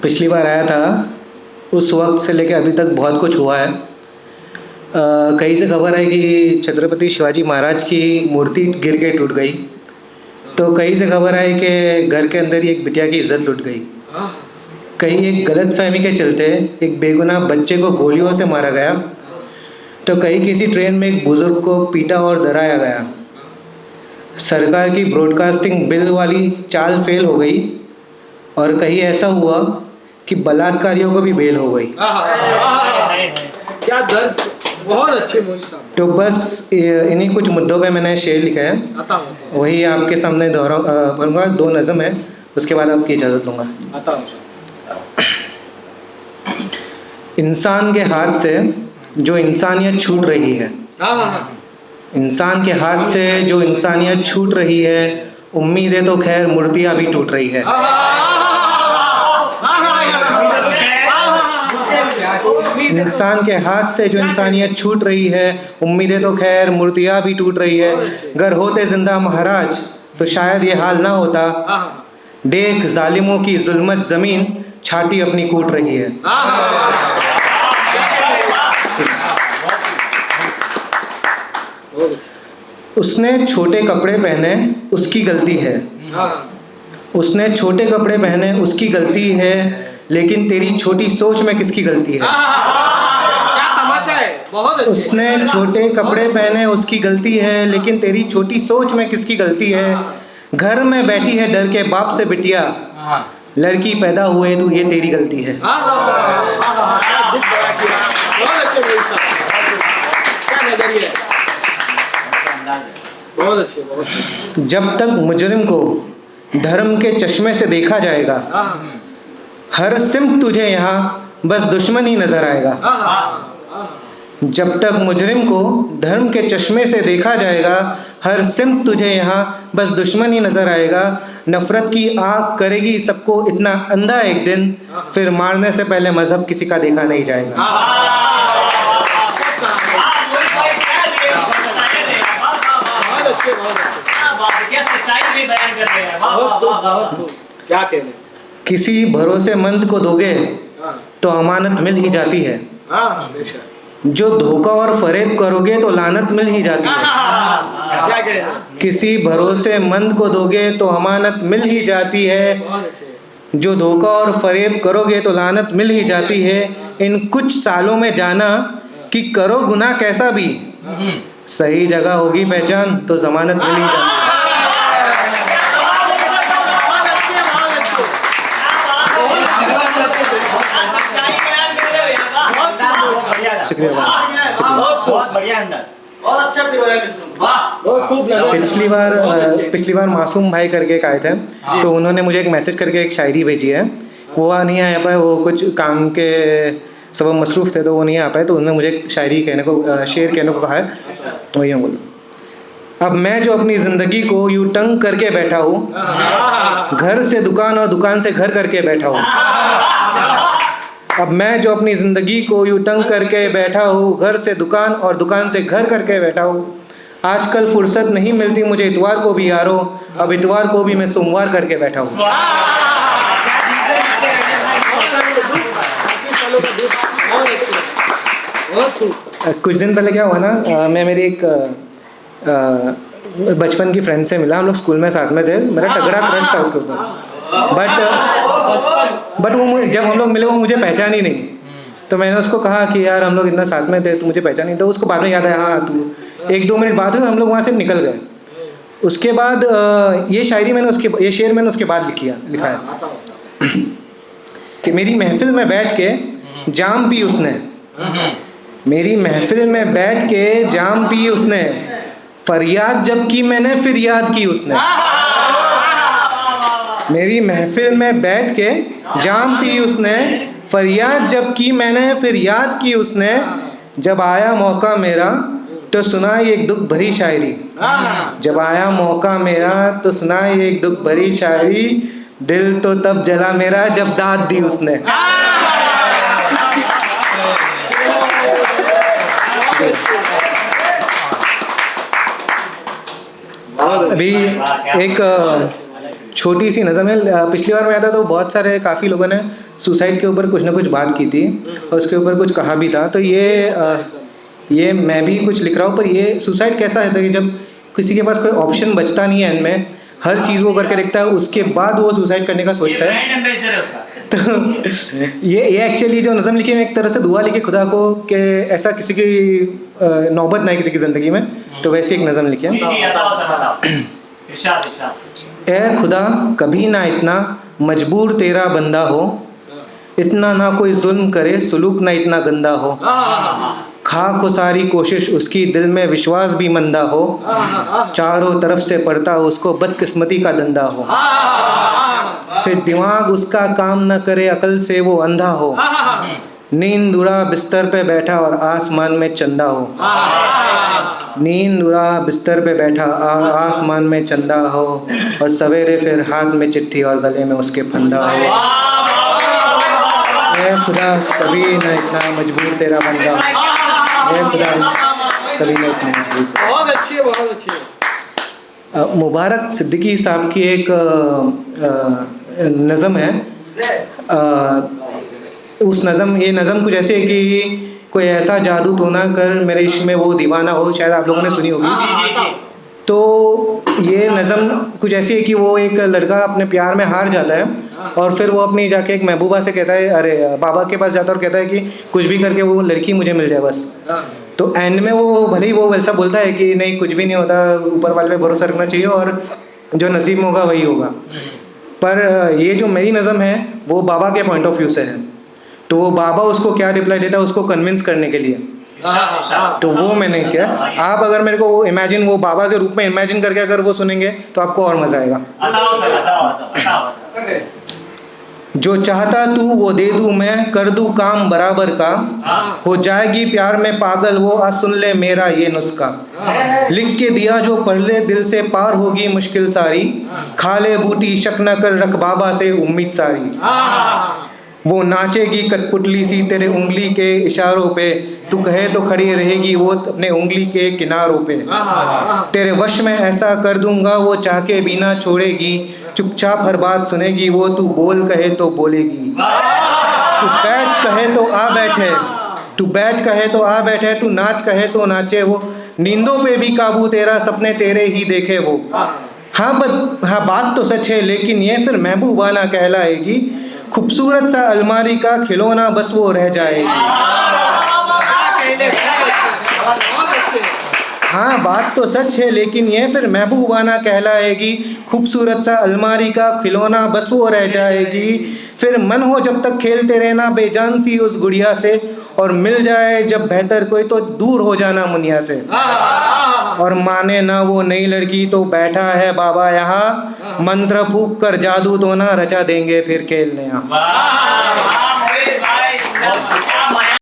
पिछली बार आया था उस वक्त से लेकर अभी तक बहुत कुछ हुआ है। कहीं से खबर आई कि छत्रपति शिवाजी महाराज की मूर्ति गिर के टूट गई, तो कहीं से खबर आई कि घर के अंदर ही एक बिटिया की इज्जत लुट गई। कहीं एक गलतफहमी के चलते एक बेगुनाह बच्चे को गोलियों से मारा गया, तो कहीं किसी ट्रेन में एक बुजुर्ग को पीटा और डराया गया। सरकार की ब्रॉडकास्टिंग बिल वाली चाल फेल हो गई और कहीं ऐसा हुआ कि बलात्कारियों को भी बेल हो गई। क्या दर्द, बहुत अच्छे मूवी साहब। तो बस इन्हीं कुछ मुद्दों पे मैंने शेर लिखा है, वही आपके सामने दोहराऊंगा। 2 नज़म है, उसके बाद आपकी इजाज़त लूँगा। इंसान के हाथ से जो इंसानियत छूट रही है, इंसान के हाथ से जो इंसानियत छूट रही है, उम्मीदें तो खैर मूर्तियाँ भी टूट रही है। इंसान के हाथ से जो इंसानियत छूट रही है, उम्मीदें तो खैर मूर्तियाँ भी टूट रही है। अगर होते जिंदा महाराज तो शायद ये हाल ना होता। देख जालिमों की जुल्मत ज़मीन छाती अपनी कूट रही है। उसने छोटे कपड़े पहने उसकी गलती है, उसने छोटे कपड़े पहने उसकी गलती है, लेकिन तेरी छोटी सोच में किसकी गलती है? उसने छोटे कपड़े पहने उसकी गलती है, लेकिन तेरी छोटी सोच में किसकी गलती है? घर में बैठी है डर के बाप से बिटिया, लड़की पैदा हुए तो ये तेरी गलती है। जब तक मुजरिम को धर्म के चश्मे से देखा जाएगा, हर सिमत तुझे यहाँ बस दुश्मन ही नजर आएगा। जब तक मुजरिम को धर्म के चश्मे से देखा जाएगा, हर सिमत तुझे यहाँ बस दुश्मन ही नजर आएगा। नफरत की आग करेगी सबको इतना अंधा एक दिन, फिर मारने से पहले मजहब किसी का देखा नहीं जाएगा। क्या कहने, किसी भरोसेमंद को दोगे तो अमानत मिल ही जाती है, जो धोखा और फरेब करोगे तो लानत मिल ही जाती है। किसी भरोसेमंद को दोगे तो अमानत मिल ही जाती है, जो धोखा और फरेब करोगे तो लानत मिल ही जाती है। इन कुछ सालों में जाना कि करो गुनाह कैसा भी, सही जगह होगी पहचान तो जमानत मिल ही जाती है। शुक्रिया, बहुत बढ़िया अंदाज, बहुत अच्छा। पिछली बार मासूम भाई करके एक आए थे, तो उन्होंने मुझे एक मैसेज करके एक शायरी भेजी है। वो नहीं आ पाए, वो कुछ काम के सबब मसरूफ़ थे तो वो नहीं आ पाए, तो उन्होंने मुझे शायरी कहने को, शेर कहने को कहा है। तो यूँ बोलो, अब मैं जो अपनी ज़िंदगी को यूँ तंग करके बैठा हूँ, घर से दुकान और दुकान से घर करके बैठा हूँ। अब मैं जो अपनी ज़िंदगी को यूँ तंग करके बैठा हूँ, घर से दुकान और दुकान से घर करके बैठा हूँ। आजकल फुर्सत नहीं मिलती मुझे इतवार को भी यारो, अब इतवार को भी मैं सोमवार करके बैठा हूँ। कुछ दिन पहले क्या हुआ ना, मैं मेरी एक बचपन की फ्रेंड से मिला। हम लोग स्कूल में साथ में थे, मेरा तगड़ा क्रश था उसके ऊपर। बट वो जब हम लोग मिले वो मुझे पहचान ही नहीं। तो मैंने उसको कहा कि यार हम लोग इतना साथ में थे, तो मुझे पहचान नहीं। तो उसको बाद में याद आया, हाँ तू। 1-2 मिनट बात हुई, हम लोग वहाँ से निकल गए। उसके बाद ये शेर मैंने उसके बाद लिखा है कि मेरी महफिल में बैठ के जाम पी उसने, मेरी महफिल में बैठ के जाम पी उसने, फरियाद जब की मैंने फिर याद की उसने। मेरी महफिल में बैठ के जाम पी उसने, फरियाद जब की मैंने फिर याद की उसने। जब आया मौका मेरा तो सुनाई एक दुख भरी शायरी, जब आया मौका मेरा तो सुनाई एक दुख भरी शायरी। दिल तो तब जला मेरा जब दाद दी उसने। अभी एक छोटी सी नज़म है। पिछली बार मैं आया था तो बहुत सारे काफ़ी लोगों ने सुसाइड के ऊपर कुछ ना कुछ बात की थी और उसके ऊपर कुछ कहा भी था। तो ये मैं भी कुछ लिख रहा हूँ, पर ये सुसाइड कैसा है कि जब किसी के पास कोई ऑप्शन बचता नहीं है, एंड में हर चीज़ वो करके देखता है, उसके बाद वो सुसाइड करने का सोचता है। तो ये एक्चुअली जो नज़म लिखी है, मैं एक तरह से दुआ लिखी खुदा को कि ऐसा किसी की नौबत ना आए किसी की ज़िंदगी में, तो वैसी एक नज़म लिखी है। ए खुदा कभी ना इतना मजबूर तेरा बंदा हो, इतना ना कोई जुल्म करे, सुलूक ना इतना गंदा हो, खाक हो सारी कोशिश उसकी, दिल में विश्वास भी मंदा हो, चारों तरफ से पड़ता उसको बदकिस्मती का धंधा हो, फिर दिमाग उसका काम न करे, अकल से वो अंधा हो, नींद उड़ा बिस्तर पे बैठा और आसमान में चंदा हो, नींद उड़ा बिस्तर पे बैठा और आसमान में चंदा हो, और सवेरे फिर हाथ में चिट्ठी और गले में उसके फंदा हो। ऐ खुदा कभी न इतना मजबूर तेरा बंदा, ऐ खुदा कभी न इतना मजबूर। बहुत अच्छी है, बहुत अच्छी है। मुबारक सिद्दीकी साहब की एक नज़म है। ये नज़म कुछ ऐसे है कि कोई ऐसा जादू तो ना कर मेरे इश्क में वो दीवाना हो, शायद आप लोगों ने सुनी होगी। तो ये नज़म कुछ ऐसी है कि वो एक लड़का अपने प्यार में हार जाता है और फिर वो अपनी जाके एक महबूबा से कहता है, अरे बाबा के पास जाता है और कहता है कि कुछ भी करके वो लड़की मुझे मिल जाए बस। तो एंड में वो भले ही वो वैसा बोलता है कि नहीं कुछ भी नहीं होता, ऊपर वाले पे भरोसा रखना चाहिए और जो नसीब में होगा वही होगा। पर ये जो मेरी नज़म है वो बाबा के पॉइंट ऑफ व्यू से है। तो वो बाबा उसको क्या रिप्लाई देता है उसको कन्विंस करने के लिए, तो वो मैंने किया। आप अगर मेरे को वो इमेजिन, वो बाबा के रूप में इमेजिन करके अगर वो सुनेंगे तो आपको और मजा आएगा। जो चाहता तू वो दे दूं मैं, कर दूं काम बराबर का, हो जाएगी प्यार में पागल वो, आज सुन ले मेरा ये नुस्खा, लिख के दिया जो पढ़ ले दिल से पार होगी मुश्किल सारी, खा ले बूटी शक न कर रख बाबा से उम्मीद सारी, वो नाचेगी कठपुतली सी तेरे उंगली के इशारों पे, तू कहे तो खड़ी रहेगी वो अपने उंगली के किनारों पे, तेरे वश में ऐसा कर दूंगा वो चाह के भी ना छोड़ेगी, चुपचाप हर बात सुनेगी वो, तू बोल कहे तो बोलेगी, तू बैठ कहे तो आ बैठे, तू बैठ कहे तो आ बैठे, तू नाच कहे तो नाचे वो, नींदों पे भी काबू तेरा सपने तेरे ही देखे वो। हाँ बात तो सच है लेकिन ये फिर महबूबा ना कहलाएगी, खूबसूरत सा अलमारी का खिलौना बस वो रह जाएगी। हाँ बात तो सच है लेकिन ये फिर महबूबा ना कहलाएगी, खूबसूरत सा अलमारी का खिलौना बस वो रह जाएगी, फिर मन हो जब तक खेलते रहना बेजान सी उस गुड़िया से, और मिल जाए जब बेहतर कोई तो दूर हो जाना मुनिया से, और माने ना वो नई लड़की तो बैठा है बाबा यहाँ, मंत्र फूक कर जादू तो ना रचा देंगे फिर खेलने यहाँ।